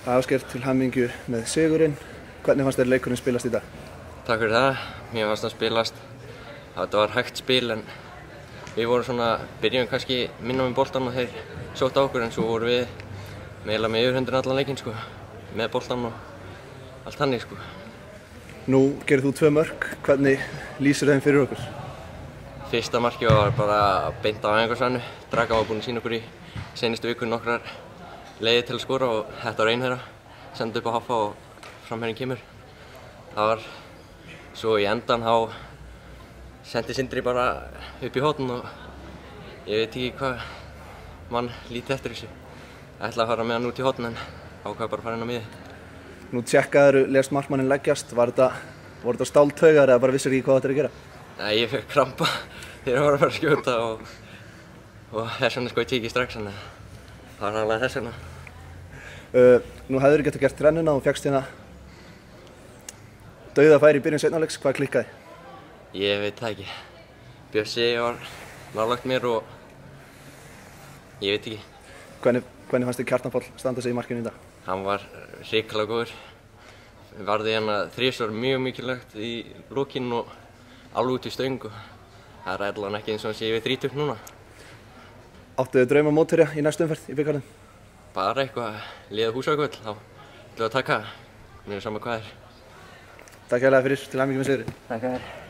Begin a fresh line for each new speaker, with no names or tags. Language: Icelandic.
Ásgeir, til hamingju með sigurinn. Hvernig fannst þér leikurinn spilast í dag?
Takk fyrir það. Mér fannst það spilast. Þetta var hægt spil en við vorum svona, byrjum kannski minna með boltan og þeir sóttu á okkur en svo vorum við með yfirhöndin allan leikinn sko, með boltan og allt hannig sko.
Nú gerir þú 2 mörk. Hvernig lýsir þeim fyrir okkur?
Fyrsta markið var bara beint á æfingasvæðinu. Dragan var búinn að sýna okkur í seinustu viku nokkrar leiðir til að skora og þetta var ein þeirra. Sendi upp á haffa og framherjinn kemur. Það var svo í endan þá sendi Sindri bara upp í horn og ég veit ekki hvað mann lítið eftir þessu. Ég ætlaði að fara með hann út í horn en ákvað bara að fara inn á miði.
Nú tjekkaðirðu, lést markmanninn leggjast. Voru þetta stáltaugar eða bara vissir ekki hvað þetta er að gera?
Nei, ég fekk krampa þegar ég var að fara að skjóta og þess vegna skaut ég ekki strax, þannig að það var alveg þess vegna.
Nú hefðirðu getað gert rennuna og fékkst hérna dauðafæri í byrjun seinni hálfleiks. Hvað klikkaði?
Ég veit það ekki. Bjössi var nálægt mér og ég veit ekki.
Hvernig fannst þér Kjartan Páll standa sig í markinu í dag?
Hann var hrikalega góður. Varði hérna 3 mjög mikilvægt í lokinn og alveg út í stöng og það er allavega ekki eins og hann sé yfir 30 núna.
Áttu þið drauma mótherja í næstu umferð í bikarnum?
Bara eitthvað liða Húsavöll, þá ætlum við að taka. Mér er sama hvað er.
Takk hérlega fyrir, til hamingju með sigurinn.
Takk fyrir.